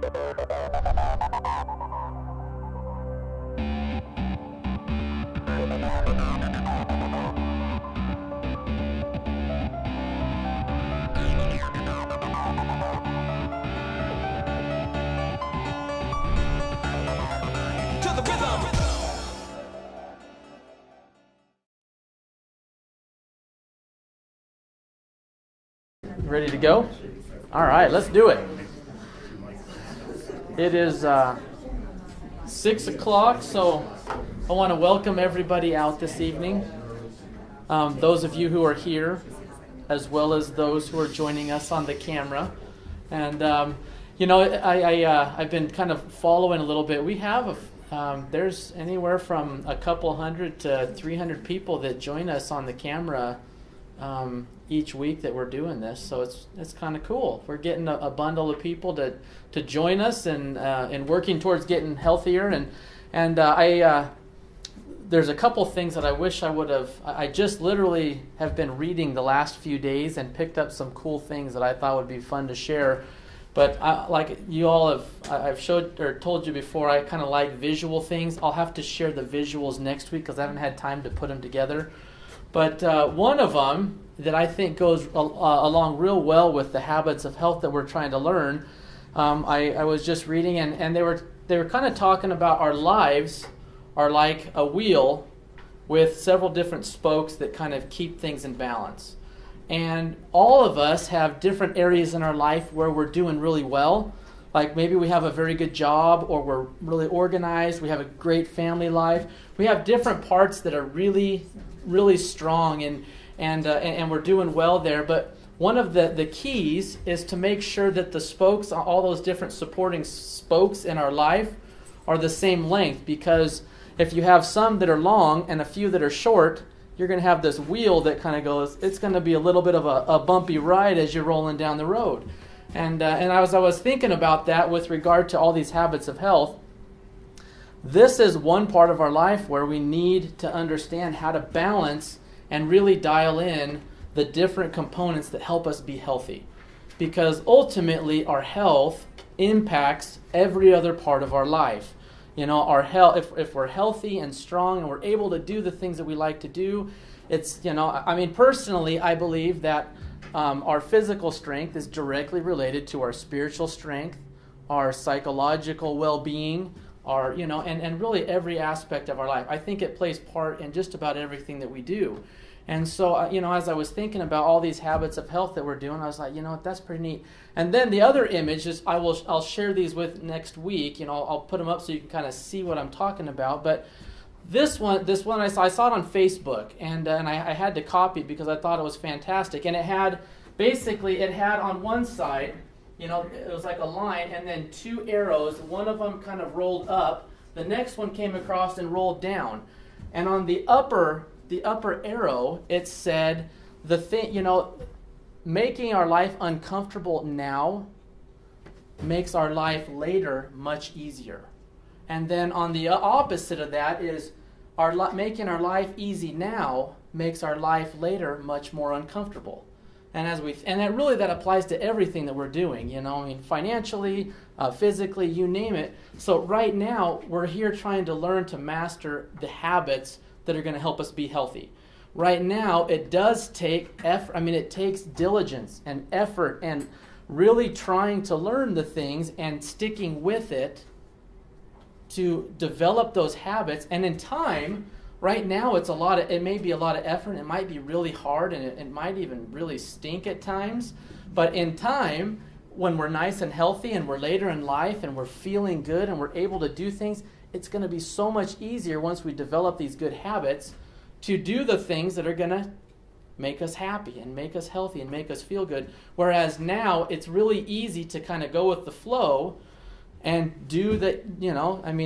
Ready to go? All right, let's do it. It is 6 o'clock, so I want to welcome everybody out this evening. Those of you who are here, as well as those who are joining us on the camera. And, I've been kind of following a little bit. We have, there's anywhere from a couple hundred to 300 people that join us on the camera each week that we're doing this, so it's kind of cool. We're getting a bundle of people to join us and working towards getting healthier. And there's a couple things that I wish I would have. I just literally have been reading the last few days and picked up some cool things that I thought would be fun to share. But like you all have, I've showed or told you before, I kind of like visual things. I'll have to share the visuals next week because I haven't had time to put them together. But one of them that I think goes along real well with the habits of health that we're trying to learn, I was just reading, and they were kind of talking about our lives are like a wheel with several different spokes that kind of keep things in balance. And all of us have different areas in our life where we're doing really well. Like maybe we have a very good job, or we're really organized, we have a great family life. We have different parts that are really, really strong, and we're doing well there. But one of the keys is to make sure that the spokes, all those different supporting spokes in our life, are the same length. Because if you have some that are long and a few that are short, you're going to have this wheel that kind of goes, it's going to be a little bit of a bumpy ride as you're rolling down the road. And as I was thinking about that with regard to all these habits of health, this is one part of our life where we need to understand how to balance and really dial in the different components that help us be healthy. Because ultimately our health impacts every other part of our life. You know, our health, if we're healthy and strong and we're able to do the things that we like to do, it's, personally, I believe that our physical strength is directly related to our spiritual strength, our psychological well-being, and really every aspect of our life. I think it plays part in just about everything that we do. And so, as I was thinking about all these habits of health that we're doing, I was like, that's pretty neat. And then the other image is, I'll share these with next week. I'll put them up so you can kind of see what I'm talking about. But this one I saw it on Facebook, and I had to copy it because I thought it was fantastic. And it had on one side, it was like a line, and then two arrows. One of them kind of rolled up. The next one came across and rolled down. And on the upper arrow, it said making our life uncomfortable now makes our life later much easier. And then on the opposite of that is making our life easy now makes our life later much more uncomfortable. And that applies to everything that we're doing, financially, physically, you name it. So right now, we're here trying to learn to master the habits that are going to help us be healthy. Right now, it does take effort. It takes diligence and effort and really trying to learn the things and sticking with it to develop those habits. And in time, right now, it may be a lot of effort. It might be really hard, and it might even really stink at times. But in time, when we're nice and healthy and we're later in life and we're feeling good and we're able to do things, it's going to be so much easier once we develop these good habits to do the things that are going to make us happy and make us healthy and make us feel good. Whereas now it's really easy to kind of go with the flow and do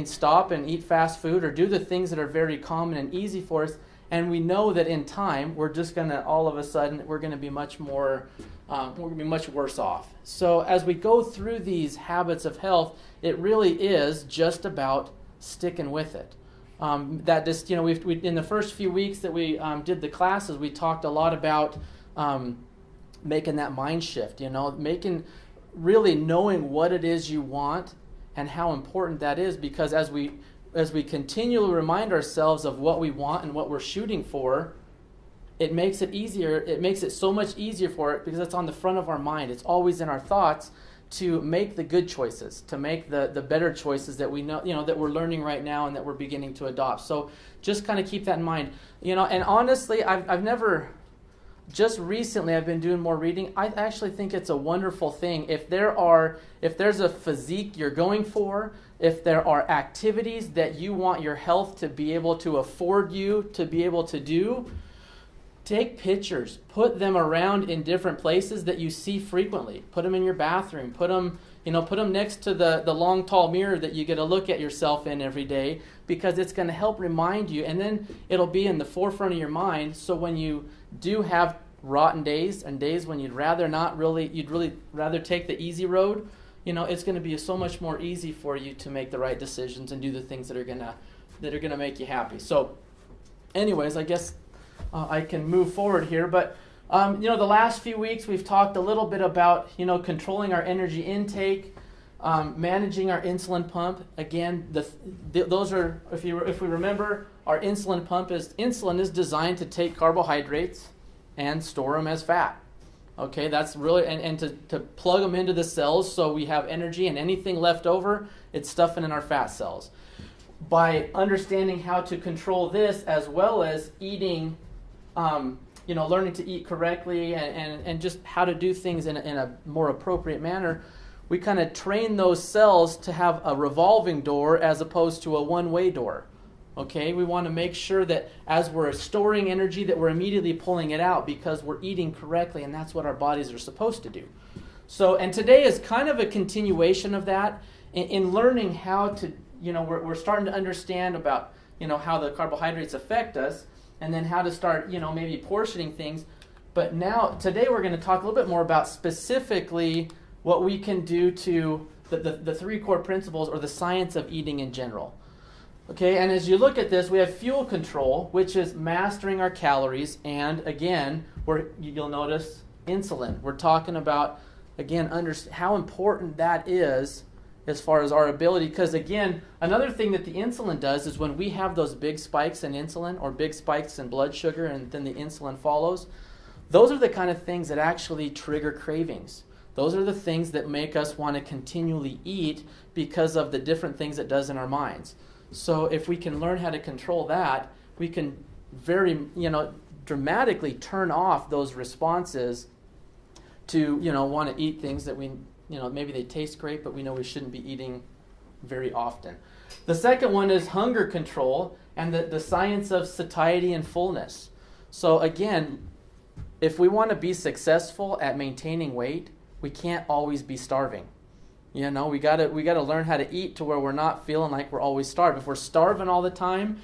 stop and eat fast food or do the things that are very common and easy for us. And we know that in time, we're just going to, all of a sudden, we're going to be much worse off. So as we go through these habits of health, it really is just about sticking with it. We in the first few weeks that we did the classes, we talked a lot about making that mind shift. really knowing what it is you want and how important that is, because as we continually remind ourselves of what we want and what we're shooting for, it makes it easier. It makes it so much easier for it because it's on the front of our mind. It's always in our thoughts to make the good choices, to make the better choices that we know, that we're learning right now and that we're beginning to adopt. So just kind of keep that in mind. And honestly, I've never, just recently I've been doing more reading. I actually think it's a wonderful thing. If there's a physique you're going for, if there are activities that you want your health to be able to afford you to be able to do, take pictures, put them around in different places that you see frequently. Put them in your bathroom, put them next to the long, tall mirror that you get to look at yourself in every day, because it's going to help remind you, and then it'll be in the forefront of your mind. So when you do have rotten days and days when you'd really rather take the easy road, it's going to be so much more easy for you to make the right decisions and do the things that are going to make you happy. So anyways, I guess I can move forward here, but the last few weeks we've talked a little bit about controlling our energy intake, managing our insulin pump. Again, those are, if we remember, our insulin is designed to take carbohydrates and store them as fat. Okay, that's really and to plug them into the cells so we have energy, and anything left over, it's stuffing in our fat cells. By understanding how to control this, as well as eating, learning to eat correctly and just how to do things in a more appropriate manner, we kind of train those cells to have a revolving door as opposed to a one-way door. Okay, we want to make sure that as we're storing energy that we're immediately pulling it out because we're eating correctly, and that's what our bodies are supposed to do. So, and today is kind of a continuation of that in learning how to, we're starting to understand about, how the carbohydrates affect us, and then how to start, maybe portioning things. But now, today we're going to talk a little bit more about specifically what we can do to the three core principles, or the science of eating in general. Okay, and as you look at this, we have fuel control, which is mastering our calories, and again, you'll notice insulin. We're talking about, again, how important that is as far as our ability, because again, another thing that the insulin does is when we have those big spikes in insulin or big spikes in blood sugar and then the insulin follows, those are the kind of things that actually trigger cravings. Those are the things that make us want to continually eat because of the different things it does in our minds. So if we can learn how to control that, we can very, dramatically turn off those responses to, want to eat things that we, maybe they taste great, but we know we shouldn't be eating very often. The second one is hunger control and the science of satiety and fullness. So again, if we want to be successful at maintaining weight, we can't always be starving. We gotta learn how to eat to where we're not feeling like we're always starved. If we're starving all the time,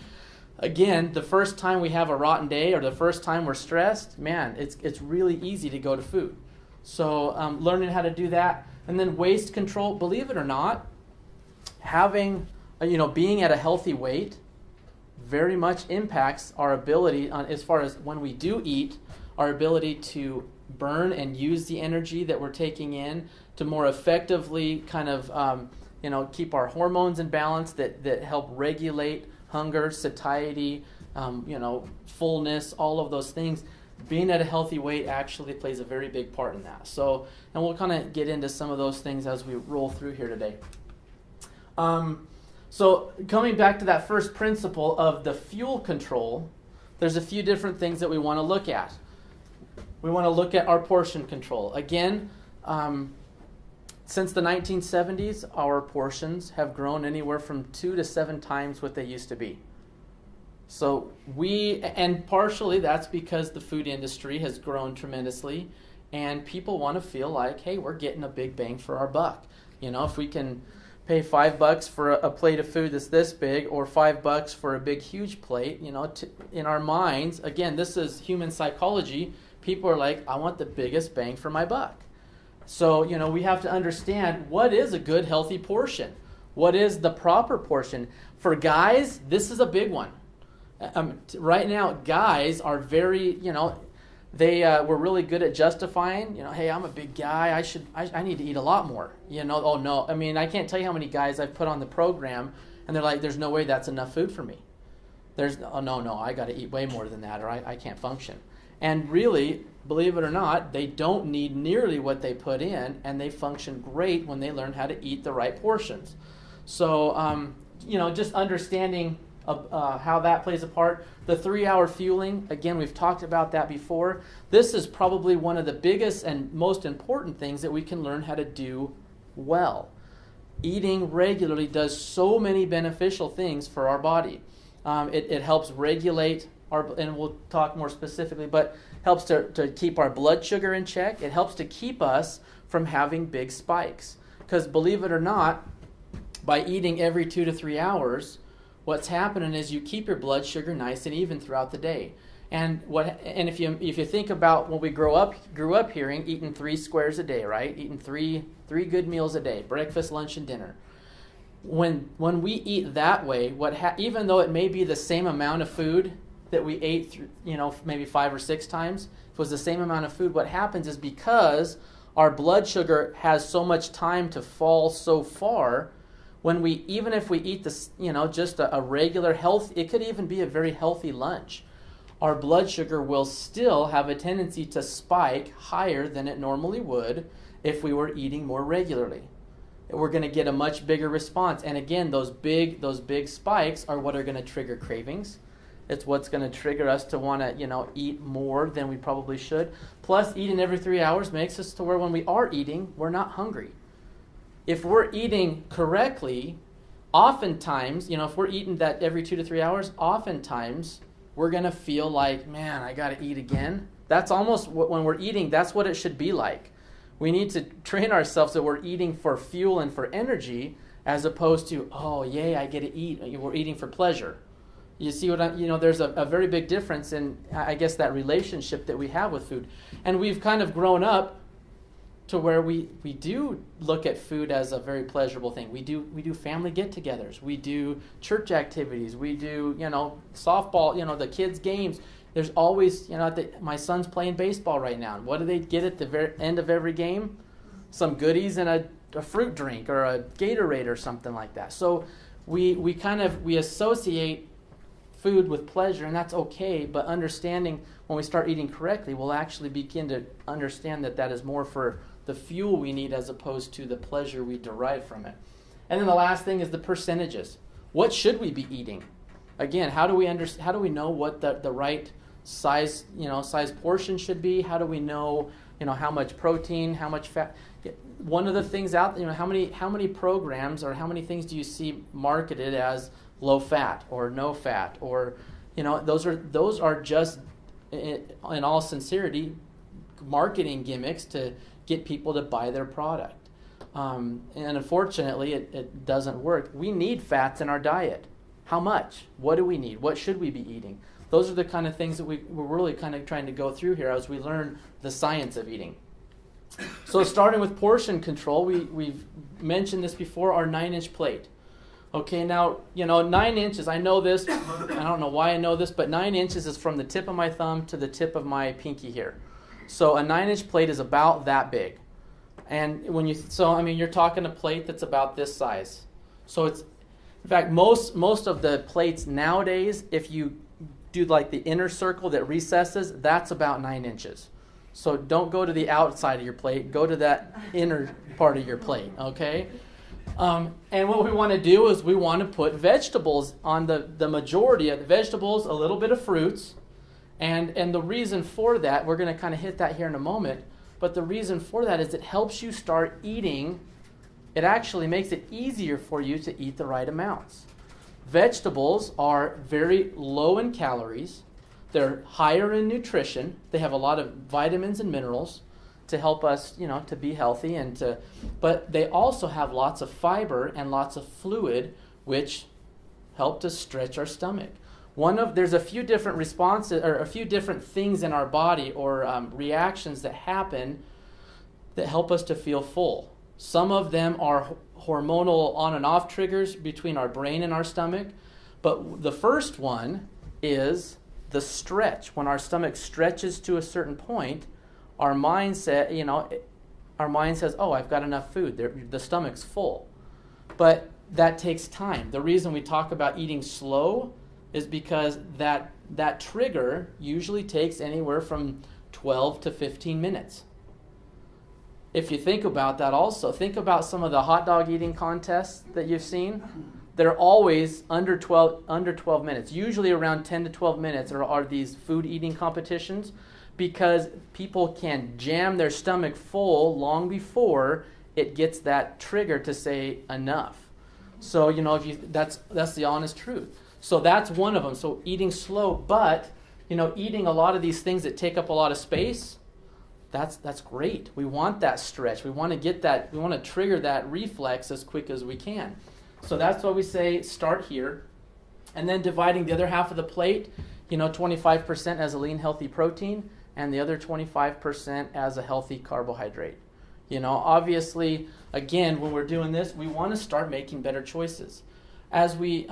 again, the first time we have a rotten day or the first time we're stressed, man, it's really easy to go to food. So learning how to do that, and then waist control. Believe it or not, having being at a healthy weight very much impacts our ability on, as far as when we do eat, our ability to burn and use the energy that we're taking in to more effectively kind of keep our hormones in balance that help regulate hunger, satiety, fullness, all of those things. Being at a healthy weight actually plays a very big part in that. So, and we'll kind of get into some of those things as we roll through here today. So coming back to that first principle of the fuel control, there's a few different things that we want to look at. We want to look at our portion control. Again, since the 1970s, our portions have grown anywhere from 2 to 7 times what they used to be. So and partially that's because the food industry has grown tremendously, and people want to feel like, hey, we're getting a big bang for our buck. If we can pay $5 for a plate of food that's this big, or $5 for a big, huge plate, in our minds, again, this is human psychology. People are like, I want the biggest bang for my buck. So, we have to understand what is a good, healthy portion. What is the proper portion? For guys, this is a big one. Right now, guys are very, they were really good at justifying, hey, I'm a big guy, I need to eat a lot more. Oh no, I mean, I can't tell you how many guys I've put on the program, and they're like, there's no way that's enough food for me. No, I got to eat way more than that, or I can't function. And really, believe it or not, they don't need nearly what they put in, and they function great when they learn how to eat the right portions. So, just understanding how that plays a part. The 3-hour fueling, again, we've talked about that before. This is probably one of the biggest and most important things that we can learn how to do well. Eating regularly does so many beneficial things for our body. It helps regulate and we'll talk more specifically, but helps to keep our blood sugar in check. It helps to keep us from having big spikes. Because believe it or not, by eating every 2 to 3 hours, what's happening is you keep your blood sugar nice and even throughout the day. And if you think about when we grew up hearing eating 3 squares a day, right? Eating three good meals a day, breakfast, lunch, and dinner. When we eat that way, even though it may be the same amount of food that we ate, maybe 5 or 6 times, if it was the same amount of food, what happens is because our blood sugar has so much time to fall so far, even if we eat this, just a regular it could even be a very healthy lunch, our blood sugar will still have a tendency to spike higher than it normally would if we were eating more regularly. We're going to get a much bigger response. And again, those big spikes are what are going to trigger cravings. It's what's going to trigger us to want to, eat more than we probably should. Plus, eating every 3 hours makes us to where when we are eating, we're not hungry. If we're eating correctly, oftentimes, if we're eating that every 2 to 3 hours, oftentimes we're going to feel like, man, I got to eat again. That's almost when we're eating, that's what it should be like. We need to train ourselves that we're eating for fuel and for energy as opposed to, oh, yay, I get to eat. We're eating for pleasure. You see there's a very big difference in, I guess, that relationship that we have with food. And we've kind of grown up to where we do look at food as a very pleasurable thing. We do family get-togethers. We do church activities. We do, softball, the kids' games. There's always, my son's playing baseball right now. What do they get at the very end of every game? Some goodies and a fruit drink or a Gatorade or something like that. So we associate food with pleasure, and that's okay, but understanding when we start eating correctly, we'll actually begin to understand that is more for the fuel we need as opposed to the pleasure we derive from it. And then the last thing is the percentages. What should we be eating? Again, how do we know what the right size portion should be? How do we know, how much protein, how much fat? One of the things out there, how many programs or how many things do you see marketed as low fat or no fat, or those are just, in all sincerity, marketing gimmicks to get people to buy their product. And unfortunately, it doesn't work. We need fats in our diet. How much? What do we need? What should we be eating? Those are the kind of things that we're really kind of trying to go through here as we learn the science of eating. So starting with portion control, we've mentioned this before, our 9-inch plate. Okay, now, 9 inches, I know this, I don't know why I know this, but 9 inches is from the tip of my thumb to the tip of my pinky here. So a 9-inch plate is about that big. And you're talking a plate that's about this size. So it's, in fact, most of the plates nowadays, if you do like the inner circle that recesses, that's about 9 inches. So don't go to the outside of your plate, go to that inner part of your plate, okay? And what we want to do is we want to put vegetables on the majority of the vegetables, a little bit of fruits. And the reason for that, we're going to kind of hit that here in a moment, but the reason for that is it helps you start eating. It actually makes it easier for you to eat the right amounts. Vegetables are very low in calories. They're higher in nutrition. They have a lot of vitamins and minerals to help us, to be healthy but they also have lots of fiber and lots of fluid, which help to stretch our stomach. There's a few different responses or a few different things in our body or reactions that happen that help us to feel full. Some of them are hormonal on and off triggers between our brain and our stomach, but the first one is the stretch. When our stomach stretches to a certain point, our mind says, oh, I've got enough food. The stomach's full. But that takes time. The reason we talk about eating slow is because that trigger usually takes anywhere from 12 to 15 minutes. If you think about that also, think about some of the hot dog eating contests that you've seen. They're always under 12 minutes. Usually around 10 to 12 minutes are these food eating competitions, because people can jam their stomach full long before it gets that trigger to say enough. So, that's the honest truth. So that's one of them. So eating slow, but, eating a lot of these things that take up a lot of space, that's great. We want that stretch. We want to get that, we want to trigger that reflex as quick as we can. So that's why we say start here. And then dividing the other half of the plate, 25% as a lean, healthy protein, and the other 25% as a healthy carbohydrate. Obviously, again, when we're doing this, we want to start making better choices. As we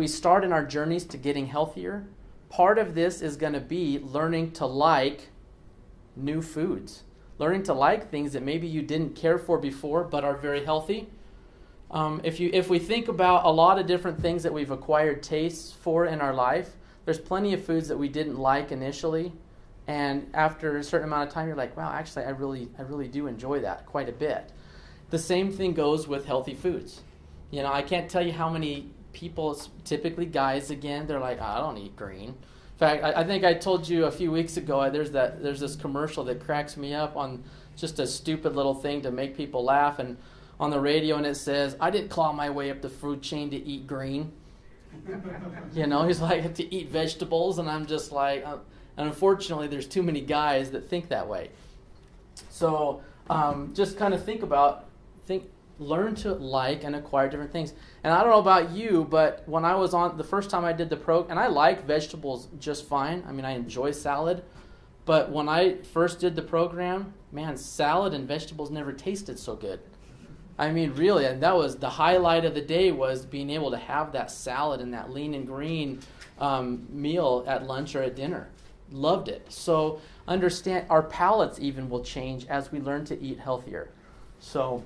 start in our journeys to getting healthier, part of this is going to be learning to like new foods. Learning to like things that maybe you didn't care for before but are very healthy. If we think about a lot of different things that we've acquired tastes for in our life, there's plenty of foods that we didn't like initially, and after a certain amount of time, you're like, wow, actually, I really do enjoy that quite a bit. The same thing goes with healthy foods. I can't tell you how many people, typically guys again, they're like, I don't eat green. In fact, I think I told you a few weeks ago, there's this commercial that cracks me up on just a stupid little thing to make people laugh, and on the radio, and it says, I didn't claw my way up the food chain to eat green. He's like, to eat vegetables, and I'm just like, and unfortunately, there's too many guys that think that way. So just kind of learn to like and acquire different things. And I don't know about you, but when I was on, the first time I did the program, and I like vegetables just fine. I mean, I enjoy salad. But when I first did the program, man, salad and vegetables never tasted so good. I mean, really, and that was the highlight of the day, was being able to have that salad and that lean and green meal at lunch or at dinner. Loved it. So understand, our palates even will change as we learn to eat healthier. So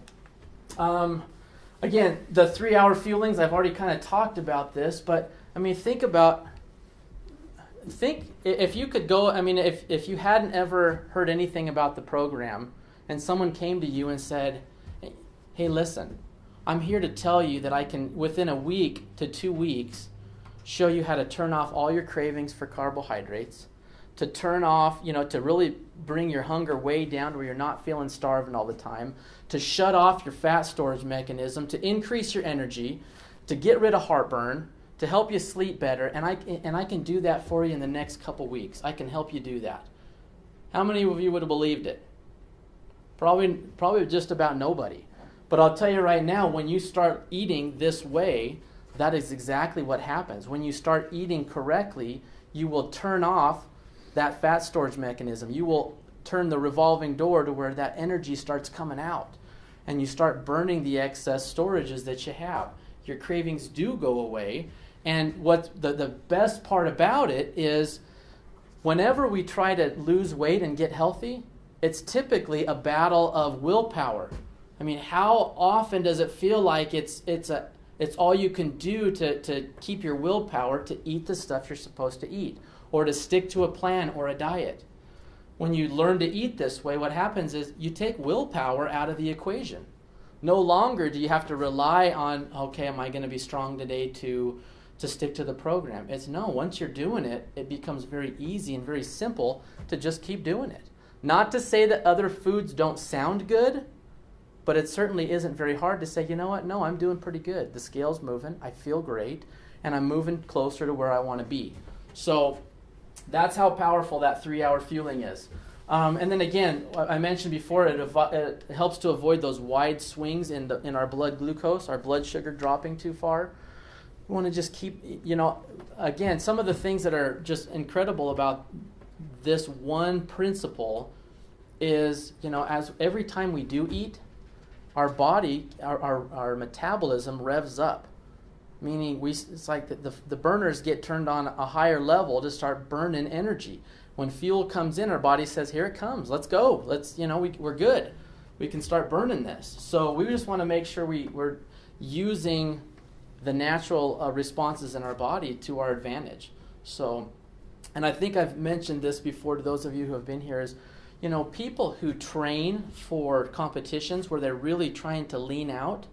again, the 3-hour fuelings, I've already kind of talked about this, but I mean, think if you could go, I mean, if you hadn't ever heard anything about the program and someone came to you and said, hey, listen, I'm here to tell you that I can, within a week to 2 weeks, show you how to turn off all your cravings for carbohydrates, to turn off, to really bring your hunger way down to where you're not feeling starving all the time, to shut off your fat storage mechanism, to increase your energy, to get rid of heartburn, to help you sleep better, and I can do that for you in the next couple weeks. I can help you do that. How many of you would have believed it? Probably just about nobody. But I'll tell you right now, when you start eating this way, that is exactly what happens. When you start eating correctly, you will turn off that fat storage mechanism. You will turn the revolving door to where that energy starts coming out, and you start burning the excess storages that you have. Your cravings do go away, and what the best part about it is, whenever we try to lose weight and get healthy, it's typically a battle of willpower. I mean, how often does it feel like it's all you can do to keep your willpower to eat the stuff you're supposed to eat, or to stick to a plan or a diet? When you learn to eat this way, what happens is you take willpower out of the equation. No longer do you have to rely on, okay, am I going to be strong today to stick to the program? It's no, once you're doing it, it becomes very easy and very simple to just keep doing it. Not to say that other foods don't sound good, but it certainly isn't very hard to say, you know what, no, I'm doing pretty good. The scale's moving, I feel great, and I'm moving closer to where I want to be. So that's how powerful that 3-hour fueling is. And then again, I mentioned before, it helps to avoid those wide swings in our blood glucose, our blood sugar dropping too far. We want to just keep, again, some of the things that are just incredible about this one principle is, as every time we do eat, our body, our metabolism revs up. meaning it's like the burners get turned on a higher level to start burning energy. When fuel comes in, our body says, here it comes, let's go. We're good. We can start burning this. So we just want to make sure we're using the natural responses in our body to our advantage. So, and I think I've mentioned this before to those of you who have been here is, people who train for competitions where they're really trying to lean out,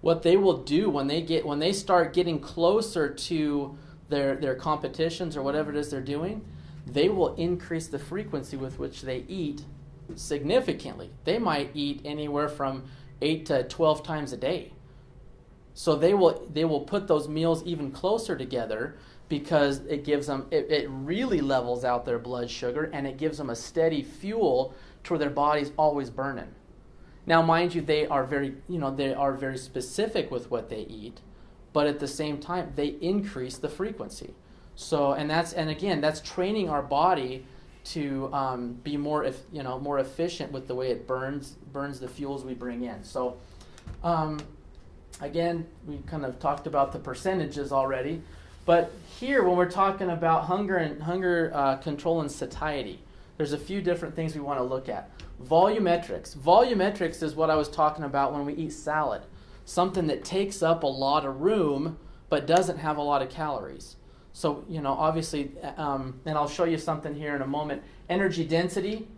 what they will do when they start getting closer to their competitions or whatever it is they're doing, they will increase the frequency with which they eat significantly. They might eat anywhere from 8 to 12 times a day. So they will put those meals even closer together because it gives them, it really levels out their blood sugar, and it gives them a steady fuel to where their body's always burning. Now, mind you, they are very specific with what they eat, but at the same time, they increase the frequency. So, and again, that's training our body to be more efficient with the way it burns the fuels we bring in. So, again, we kind of talked about the percentages already, but here when we're talking about hunger control and satiety, there's a few different things we want to look at. Volumetrics. Volumetrics is what I was talking about when we eat salad, something that takes up a lot of room but doesn't have a lot of calories. So, obviously, and I'll show you something here in a moment. Energy density,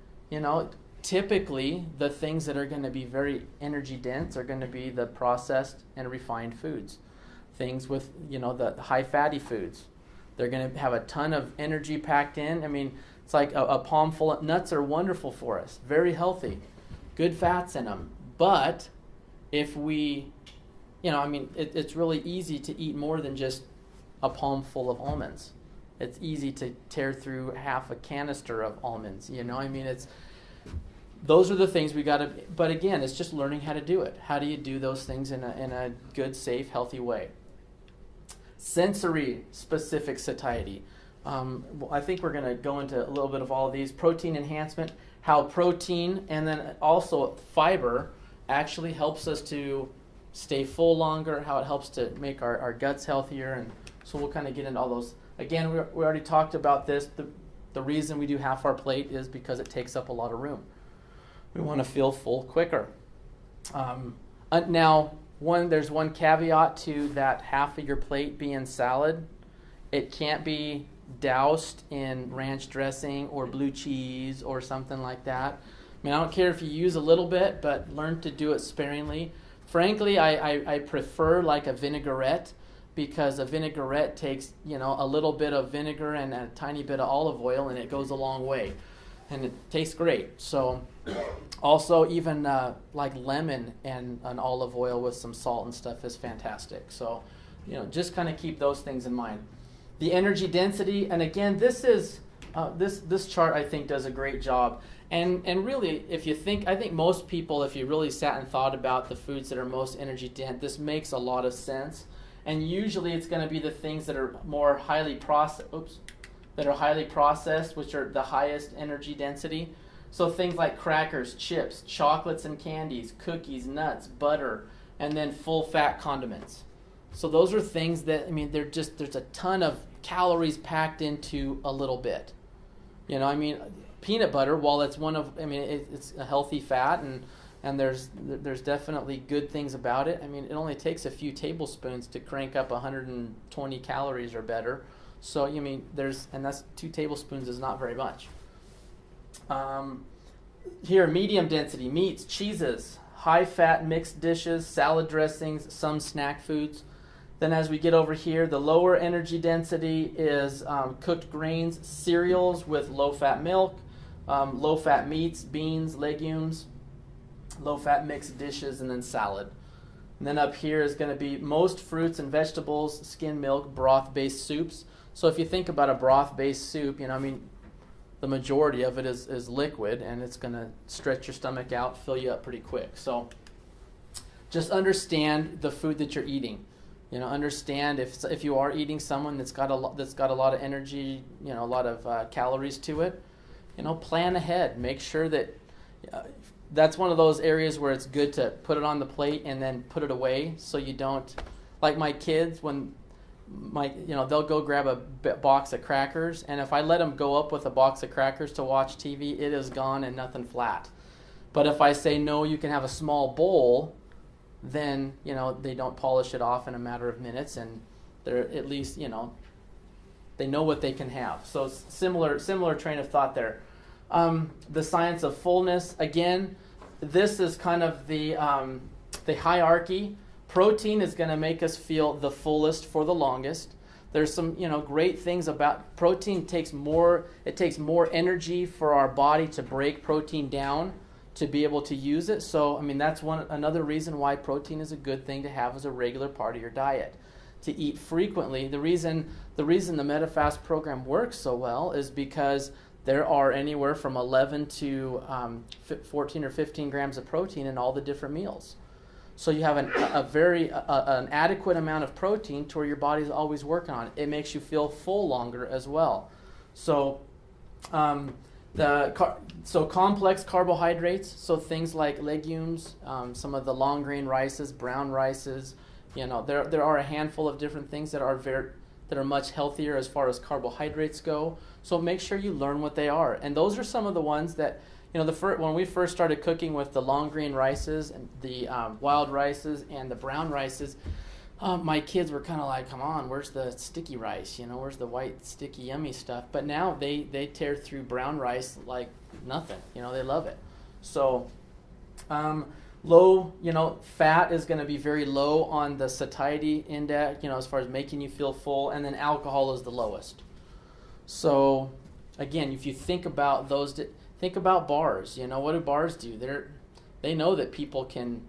typically the things that are going to be very energy dense are going to be the processed and refined foods. Things with, the high fatty foods. They're going to have a ton of energy packed in. I mean, it's like a palm full of nuts are wonderful for us, very healthy, good fats in them. But if we, it's really easy to eat more than just a palm full of almonds. It's easy to tear through half a canister of almonds. Those are the things we got to. But again, it's just learning how to do it. How do you do those things in a good, safe, healthy way? Sensory specific satiety. I think we're going to go into a little bit of all of these. Protein enhancement, how protein and then also fiber actually helps us to stay full longer, how it helps to make our guts healthier. And so we'll kind of get into all those. Again, we already talked about this. The reason we do half our plate is because it takes up a lot of room. We want to feel full quicker. Now, there's one caveat to that half of your plate being salad. It can't be doused in ranch dressing or blue cheese or something like that. I mean, I don't care if you use a little bit, but learn to do it sparingly. Frankly, I prefer like a vinaigrette, because a vinaigrette takes, a little bit of vinegar and a tiny bit of olive oil, and it goes a long way. And it tastes great. So also even like lemon and an olive oil with some salt and stuff is fantastic. So, just kind of keep those things in mind. The energy density, and again, this is this chart I think does a great job. And really, I think most people, if you really sat and thought about the foods that are most energy dense, this makes a lot of sense. And usually it's going to be the things that are more highly processed, which are the highest energy density. So things like crackers, chips, chocolates and candies, cookies, nuts, butter, and then full fat condiments. So those are things that, there's a ton of calories packed into a little bit. Peanut butter, while it's it's a healthy fat and there's definitely good things about it. It only takes a few tablespoons to crank up 120 calories or better. So, that's 2 tablespoons is not very much. Here, medium density, meats, cheeses, high fat mixed dishes, salad dressings, some snack foods. Then as we get over here, the lower energy density is cooked grains, cereals with low fat milk, low fat meats, beans, legumes, low fat mixed dishes, and then salad. And then up here is going to be most fruits and vegetables, skim milk, broth-based soups. So if you think about a broth-based soup, the majority of it is liquid, and it's going to stretch your stomach out, fill you up pretty quick. So just understand the food that you're eating. Understand if you are eating someone that's got a lot of energy, a lot of calories to it. Plan ahead. Make sure that that's one of those areas where it's good to put it on the plate and then put it away, so you don't like my kids, when they'll go grab a box of crackers, and if I let them go up with a box of crackers to watch TV, it is gone and nothing flat. But if I say, no, you can have a small bowl, then, they don't polish it off in a matter of minutes, and they're at least, they know what they can have. So similar train of thought there. The science of fullness, again, this is kind of the hierarchy. Protein is going to make us feel the fullest for the longest. There's some, great things about protein. Takes more energy for our body to break protein down to be able to use it. So, that's another reason why protein is a good thing to have as a regular part of your diet. To eat frequently. The reason the MetaFast program works so well is because there are anywhere from 11 to 14 or 15 grams of protein in all the different meals. So you have an adequate amount of protein to where your body's always working on it. It makes you feel full longer as well. So complex carbohydrates, so things like legumes, some of the long grain rices, brown rices, there are a handful of different things that are much healthier as far as carbohydrates go. So make sure you learn what they are. And those are some of the ones that, when we first started cooking with the long grain rices and the wild rices and the brown rices, my kids were kind of like, come on, where's the sticky rice? Where's the white, sticky, yummy stuff? But now they tear through brown rice like nothing. They love it. So low, fat is going to be very low on the satiety index, as far as making you feel full, and then alcohol is the lowest. So again, if you think about those, think about bars. What do bars do? They know that people can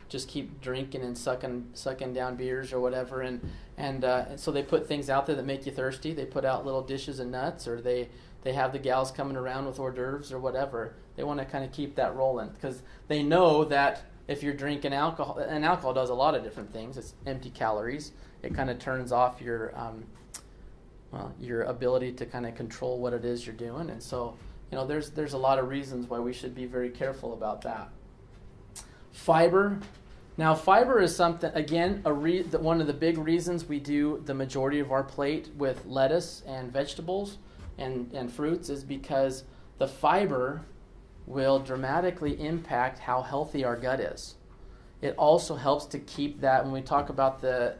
just keep drinking and sucking down beers or whatever, and so they put things out there that make you thirsty. They put out little dishes of nuts, or they have the gals coming around with hors d'oeuvres or whatever. They want to kind of keep that rolling because they know that if you're drinking alcohol, and alcohol does a lot of different things. It's empty calories. It kind of turns off your ability to kind of control what it is you're doing, and so there's a lot of reasons why we should be very careful about that. Fiber. Now, fiber is something, again, one of the big reasons we do the majority of our plate with lettuce and vegetables and fruits is because the fiber will dramatically impact how healthy our gut is. It also helps to keep that, when we talk about the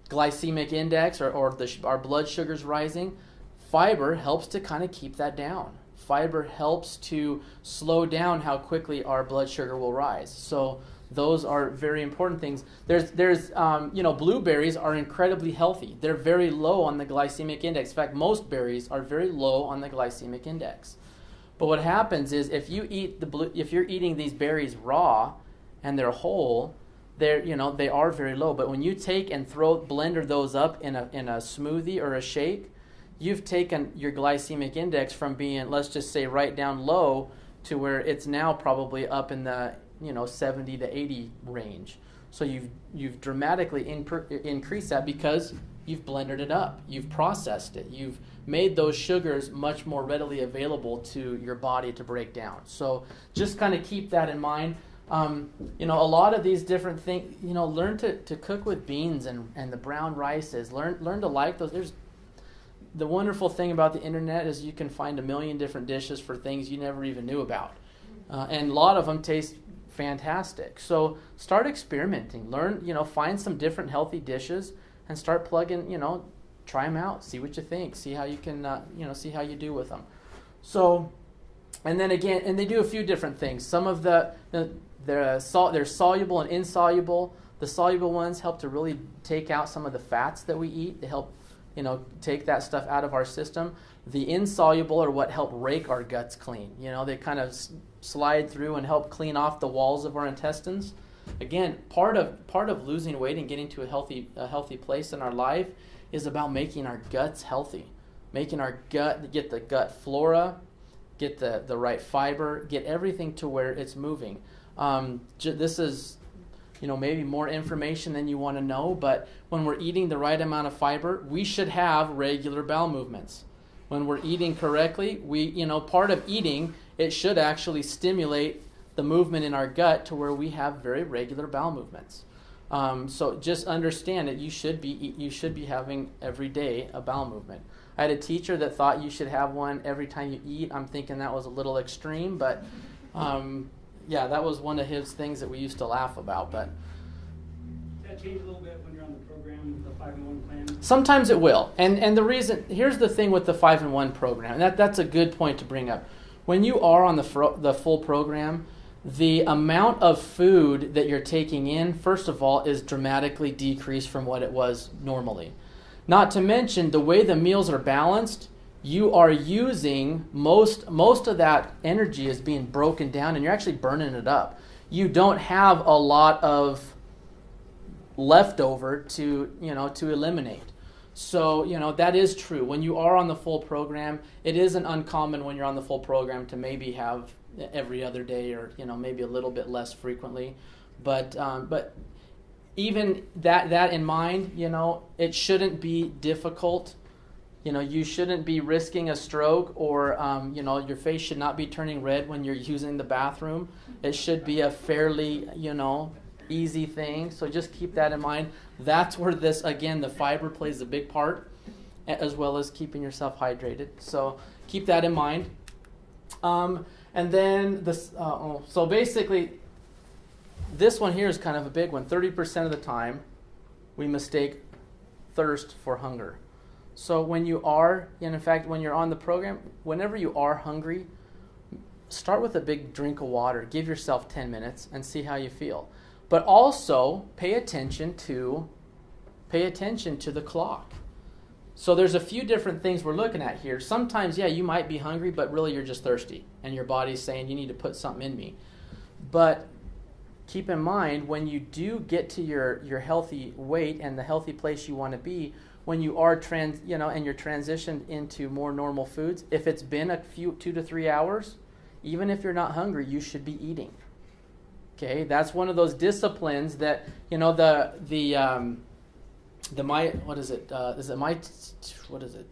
glycemic index or our blood sugars rising, fiber helps to kind of keep that down. Fiber helps to slow down how quickly our blood sugar will rise. So those are very important things. There's blueberries are incredibly healthy. They're very low on the glycemic index. In fact, most berries are very low on the glycemic index. But what happens is if you're eating these berries raw and they're whole, they are very low. But when you take and blender those up in a smoothie or a shake, you've taken your glycemic index from being, let's just say, right down low to where it's now probably up in the 70 to 80 range. So you've dramatically increased that because you've blended it up, you've processed it, you've made those sugars much more readily available to your body to break down. So just kind of keep that in mind. A lot of these different things, learn to cook with beans and the brown rices. Learn to like those. The wonderful thing about the internet is you can find a million different dishes for things you never even knew about. And a lot of them taste fantastic. So start experimenting. Learn, find some different healthy dishes and start plugging, try them out. See what you think. See how you can, see how you do with them. So, and then again, and they do a few different things. Some of they're soluble and insoluble. The soluble ones help to really take out some of the fats that we eat. They help take that stuff out of our system. The insoluble are what help rake our guts clean. They kind of slide through and help clean off the walls of our intestines. Again, part of losing weight and getting to a healthy place in our life is about making our guts healthy, making our gut, get the gut flora, get the right fiber, get everything to where it's moving. This is maybe more information than you want to know, but when we're eating the right amount of fiber, we should have regular bowel movements. When we're eating correctly, part of eating, it should actually stimulate the movement in our gut to where we have very regular bowel movements. So just understand that you should be having every day a bowel movement. I had a teacher that thought you should have one every time you eat. I'm thinking that was a little extreme, but yeah, that was one of his things that we used to laugh about. But does that change a little bit when you're on the program, the 5-in-1 plan? Sometimes it will. And the reason, here's the thing with the 5-in-1 program, and that's a good point to bring up. When you are on the full program, the amount of food that you're taking in, first of all, is dramatically decreased from what it was normally. Not to mention, the way the meals are balanced, you are using most of that energy is being broken down, and you're actually burning it up. You don't have a lot of leftover to eliminate. So, that is true. When you are on the full program, it isn't uncommon when you're on the full program to maybe have every other day or, maybe a little bit less frequently. But even that in mind, it shouldn't be difficult. You shouldn't be risking a stroke or, your face should not be turning red when you're using the bathroom. It should be a fairly, easy thing. So just keep that in mind. That's where the fiber plays a big part, as well as keeping yourself hydrated. So keep that in mind. And then so basically, this one here is kind of a big one. 30% of the time, we mistake thirst for hunger. So when you are, and in fact, when you're on the program, whenever you are hungry, start with a big drink of water. Give yourself 10 minutes and see how you feel. But also pay attention to the clock. So there's a few different things we're looking at here. Sometimes, you might be hungry, but really you're just thirsty, and your body's saying you need to put something in me. But keep in mind, when you do get to your healthy weight and the healthy place you want to be, when you are and you're transitioned into more normal foods, if it's been a few 2 to 3 hours, even if you're not hungry, you should be eating. Okay, that's one of those disciplines that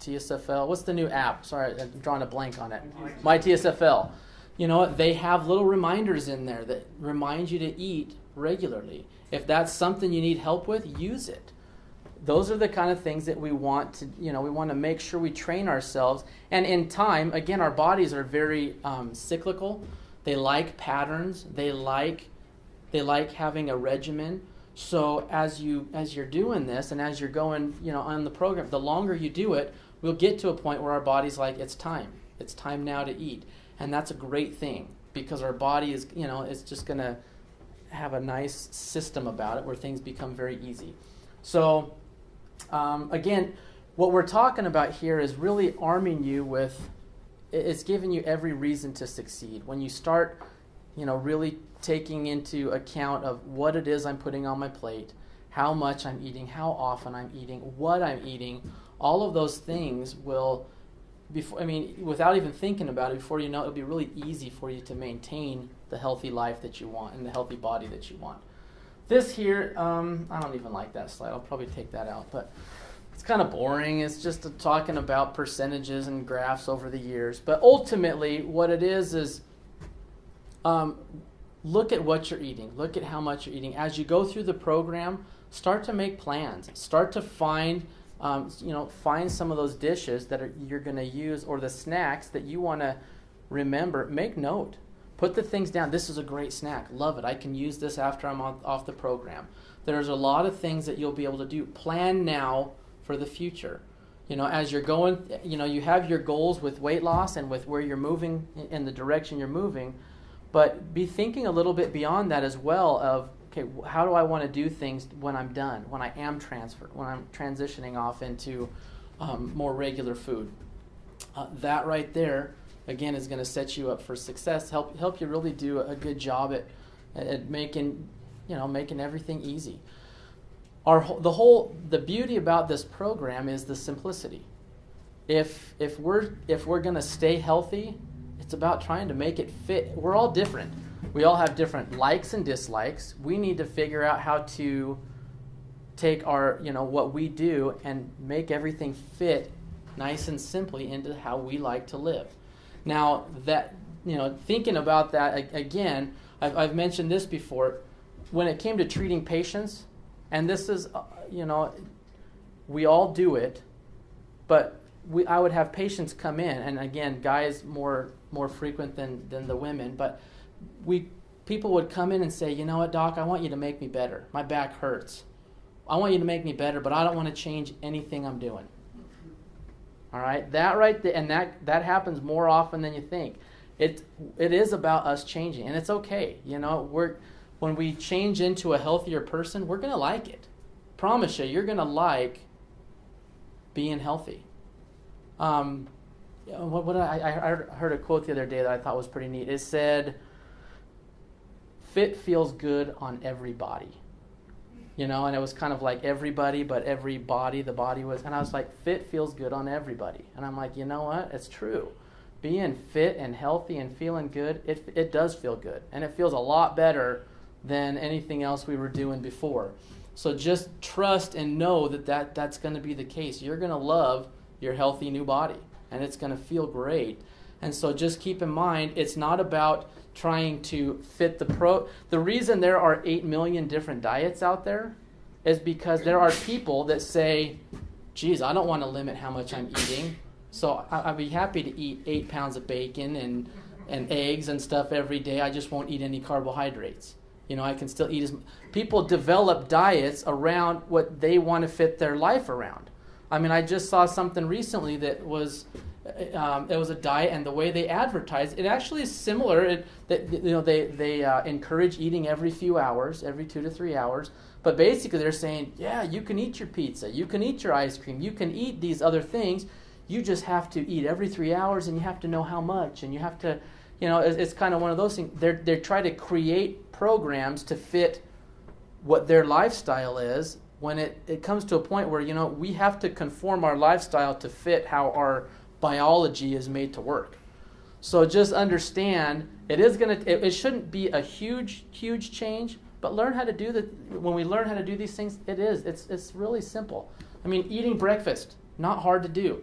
TSFL? What's the new app? Sorry, I'm drawing a blank on it. My TSFL. They have little reminders in there that remind you to eat regularly. If that's something you need help with, use it. Those are the kind of things that we want to, we want to make sure we train ourselves. And in time, again, our bodies are very cyclical. They like patterns. They like having a regimen. So as you're doing this and as you're going, on the program, the longer you do it, we'll get to a point where our body's like, it's time. It's time now to eat. And that's a great thing because our body is, it's just going to have a nice system about it where things become very easy. So again, what we're talking about here is really arming you with, it's giving you every reason to succeed. When you start, really taking into account of what it is I'm putting on my plate, how much I'm eating, how often I'm eating, what I'm eating, all of those things will, without even thinking about it, before you know it, it'll be really easy for you to maintain the healthy life that you want and the healthy body that you want. This here, I don't even like that slide. I'll probably take that out, but it's kind of boring. It's just talking about percentages and graphs over the years. But ultimately, what it is look at what you're eating. Look at how much you're eating. As you go through the program, start to make plans. Start to find some of those dishes that you're going to use or the snacks that you want to remember. Make note. Put the things down. This is a great snack. Love it. I can use this after I'm off the program. There's a lot of things that you'll be able to do. Plan now for the future. As you're going, you have your goals with weight loss and with where you're moving in the direction you're moving, but be thinking a little bit beyond that as well of, okay, how do I want to do things when I'm done, when I am transferred, when I'm transitioning off into more regular food. That right there, again, is going to set you up for success, help you really do a good job at making everything easy. The beauty about this program is the simplicity. If we're going to stay healthy, it's about trying to make it fit. We're all different. We all have different likes and dislikes. We need to figure out how to take our, what we do and make everything fit nice and simply into how we like to live. Now, that, thinking about that again, I've mentioned this before. When it came to treating patients, And this is, we all do it, but I would have patients come in, and again, guys more frequent than the women, but people would come in and say, you know what, doc, I want you to make me better. My back hurts. I want you to make me better, but I don't want to change anything I'm doing. All right, that right there, and that happens more often than you think. It is about us changing, and it's okay. When we change into a healthier person, we're gonna like it. Promise you're gonna like being healthy. I heard a quote the other day that I thought was pretty neat. It said, "Fit feels good on everybody." And it was kind of like everybody, but every body, the body was, and I was like, fit feels good on everybody. And I'm like, you know what? It's true. Being fit and healthy and feeling good, it does feel good. And it feels a lot better than anything else we were doing before. So just trust and know that's going to be the case. You're going to love your healthy new body, and it's going to feel great. And so just keep in mind, it's not about trying to fit the reason there are 8 million different diets out there is because there are people that say, geez, I don't want to limit how much I'm eating, so I'd be happy to eat 8 pounds of bacon and eggs and stuff every day. I just won't eat any carbohydrates. I can still eat people develop diets around what they want to fit their life around. I just saw something recently that was it was a diet, and the way they advertise it actually is similar. They encourage eating every few hours, every 2 to 3 hours. But basically, they're saying, yeah, you can eat your pizza, you can eat your ice cream, you can eat these other things. You just have to eat every 3 hours, and you have to know how much, and you have to, it's kind of one of those things. They try to create programs to fit what their lifestyle is. When it comes to a point where we have to conform our lifestyle to fit how our biology is made to work. So just understand it shouldn't be a huge change, but learn how to do when we learn how to do these things, it's really simple. Eating breakfast, not hard to do.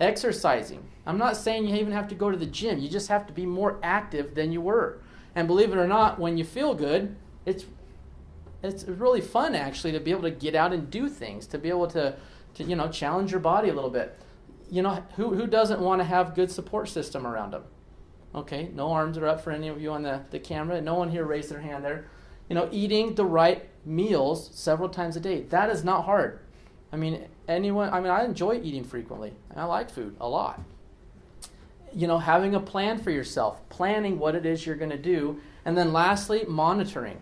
Exercising. I'm not saying you even have to go to the gym. You just have to be more active than you were. And believe it or not, when you feel good, it's really fun actually to be able to get out and do things, to be able to challenge your body a little bit. Who doesn't want to have good support system around them? Okay, no arms are up for any of you on the camera. No one here raised their hand there. Eating the right meals several times a day. That is not hard. I enjoy eating frequently. I like food a lot. Having a plan for yourself, planning what it is you're going to do. And then lastly, monitoring.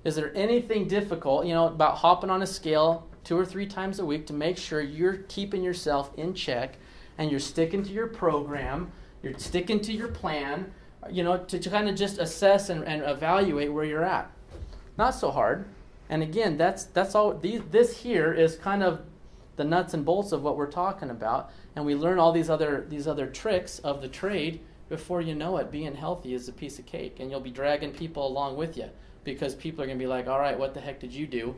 Is there anything difficult, about hopping on a scale 2 or 3 times a week to make sure you're keeping yourself in check and you're sticking to your program, you're sticking to your plan, to kind of just assess and evaluate where you're at. Not so hard. And again, that's all. This here is kind of the nuts and bolts of what we're talking about. And we learn all these other tricks of the trade. Before you know it, being healthy is a piece of cake, and you'll be dragging people along with you because people are going to be like, all right, what the heck did you do?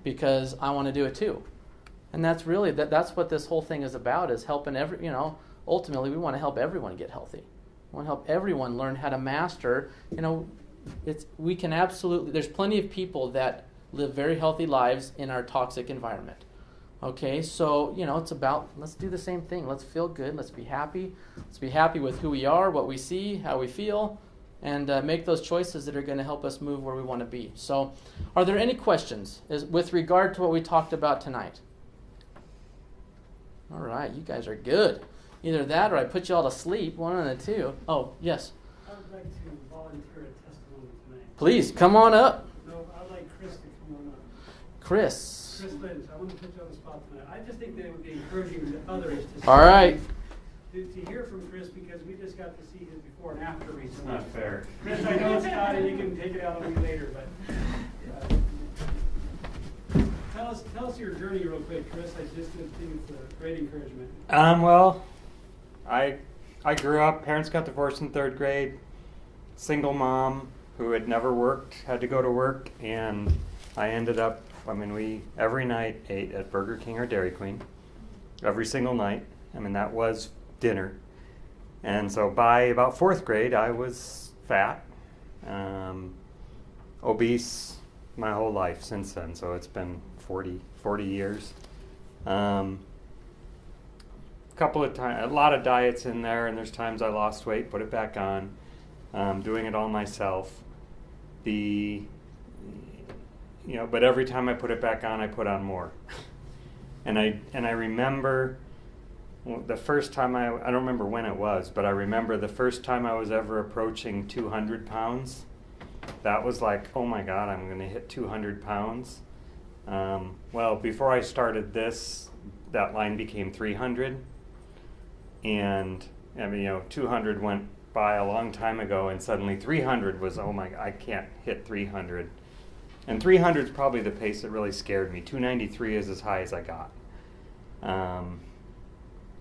Because I want to do it too. And that's really that's what this whole thing is about, is helping ultimately we want to help everyone get healthy. We want to help everyone learn how to master, we can absolutely, there's plenty of people that live very healthy lives in our toxic environment. Okay, so, it's about, let's do the same thing. Let's feel good. Let's be happy. Let's be happy with who we are, what we see, how we feel, and make those choices that are going to help us move where we want to be. So, are there any questions with regard to what we talked about tonight? All right, you guys are good. Either that or I put you all to sleep, one of the two. Oh, yes. I would like to volunteer a testimony tonight. Please, come on up. No, I'd like Chris to come on up. Chris Lynch, I want to put you on the spot tonight. I just think that it would be encouraging to others to all right. To hear from Chris, because we just got to see his before and after recently. Not fair. Chris, I know it's not, and you can take it out on me later, but tell us your journey real quick, Chris. I just think it's a great encouragement. Well, I grew up, parents got divorced in 3rd grade, single mom who had never worked, had to go to work, and I ended up, we every night ate at Burger King or Dairy Queen, every single night. That was dinner. And so by about 4th grade, I was fat, obese my whole life since then. So it's been 40 years. Couple of times, a lot of diets in there, and there's times I lost weight, put it back on, doing it all myself. But every time I put it back on, I put on more. and I remember the first time I don't remember when it was, but I remember the first time I was ever approaching 200 pounds. That was like, oh my God, I'm going to hit 200 pounds. Well, before I started this, that line became 300. And 200 went by a long time ago, and suddenly 300 was, oh my, I can't hit 300. And 300 is probably the pace that really scared me. 293 is as high as I got.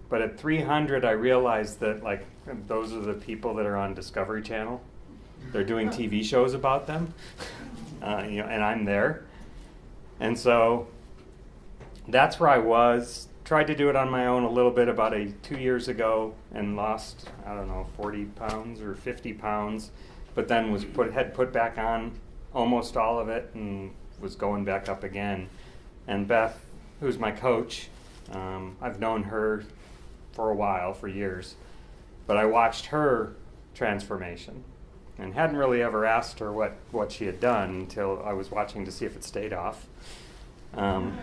But at 300, I realized that those are the people that are on Discovery Channel. They're doing TV shows about them, and I'm there. And so that's where I was. Tried to do it on my own a little bit about 2 years ago and lost, 40 pounds or 50 pounds, but then had put back on almost all of it and was going back up again. And Beth, who's my coach, I've known her for a while, for years, but I watched her transformation and hadn't really ever asked her what she had done until I was watching to see if it stayed off. And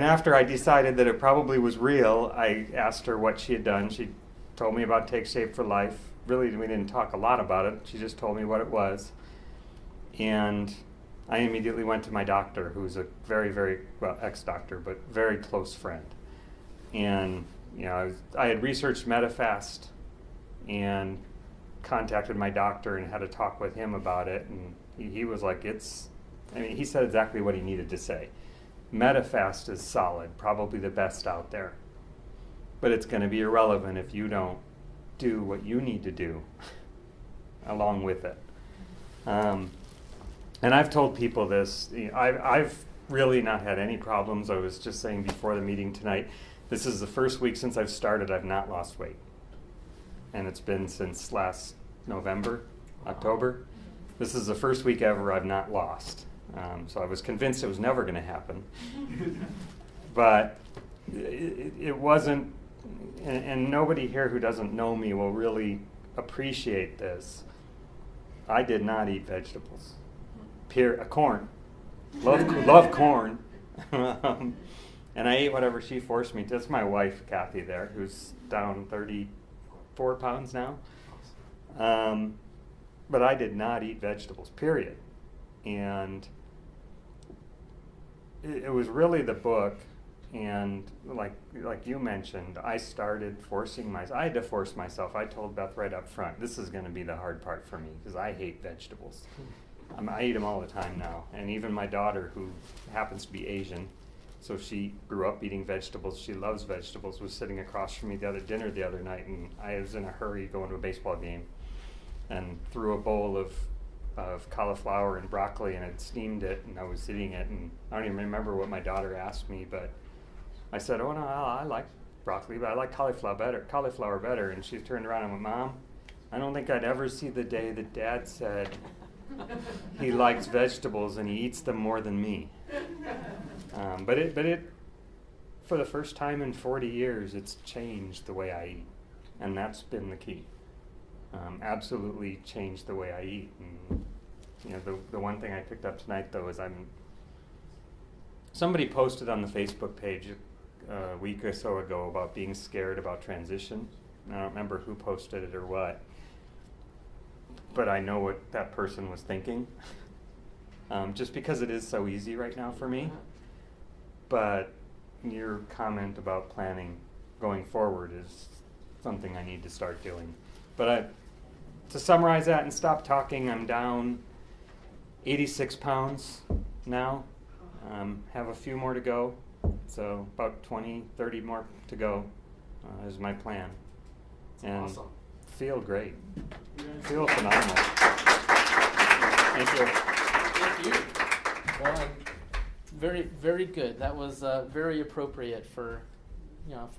after I decided that it probably was real, I asked her what she had done. She told me about Take Shape for Life. Really, we didn't talk a lot about it. She just told me what it was. And I immediately went to my doctor, who's a very, very, ex-doctor, but very close friend. And, I had researched Medifast and contacted my doctor and had a talk with him about it. And he was like, he said exactly what he needed to say. Medifast is solid, probably the best out there. But it's going to be irrelevant if you don't do what you need to do along with it. And I've told people this. I've really not had any problems. I was just saying before the meeting tonight, this is the first week since I've started I've not lost weight. And it's been since last October. This is the first week ever I've not lost. So I was convinced it was never going to happen. But it wasn't, and nobody here who doesn't know me will really appreciate this. I did not eat vegetables. Corn. Love corn. And I ate whatever she forced me to. That's my wife, Kathy, there, who's down 34 pounds now. But I did not eat vegetables, period. And it was really the book, and like you mentioned, I started forcing myself. I had to force myself. I told Beth right up front, this is going to be the hard part for me, because I hate vegetables. I eat them all the time now. And even my daughter, who happens to be Asian, so she grew up eating vegetables, she loves vegetables, was sitting across from me dinner the other night, and I was in a hurry going to a baseball game, and threw a bowl of cauliflower and broccoli and had steamed it, and I was eating it, and I don't even remember what my daughter asked me, but I said, oh no, I like broccoli, but I like cauliflower better. And she turned around and went, Mom, I don't think I'd ever see the day that Dad said he likes vegetables and he eats them more than me. But it for the first time in 40 years, it's changed the way I eat, and that's been the key. Absolutely changed the way I eat. And the one thing I picked up tonight though is somebody posted on the Facebook page a week or so ago about being scared about transition. I don't remember who posted it or what, but I know what that person was thinking. Just because it is so easy right now for me. But your comment about planning going forward is something I need to start doing. But to summarize that and stop talking, I'm down 86 pounds now. Have a few more to go, so about 20, 30 more to go is my plan. And awesome. Feel great. Feel phenomenal. Thank you. Thank you. Well, very, very good. That was very appropriate for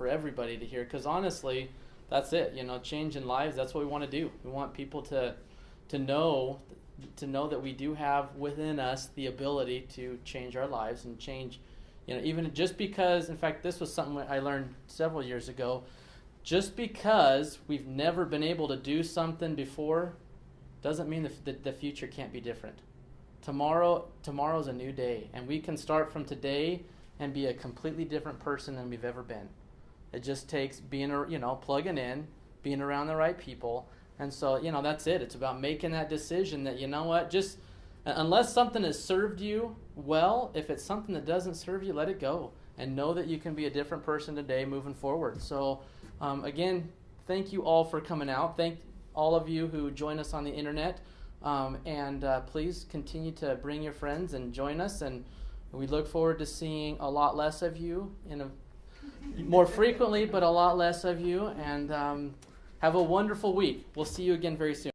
everybody to hear, because honestly, that's it. Changing lives, that's what we want to do. We want people to to know that we do have within us the ability to change our lives and change, even just because, in fact, this was something I learned several years ago. Just because we've never been able to do something before doesn't mean that the future can't be different. Tomorrow's a new day, and we can start from today and be a completely different person than we've ever been. It just takes plugging in, being around the right people. And so, that's it. It's about making that decision that, just unless something has served you well, if it's something that doesn't serve you, let it go. And know that you can be a different person today moving forward. So, again, thank you all for coming out. Thank all of you who join us on the internet. And please continue to bring your friends and join us. And we look forward to seeing a lot less of you more frequently, but a lot less of you. And have a wonderful week. We'll see you again very soon.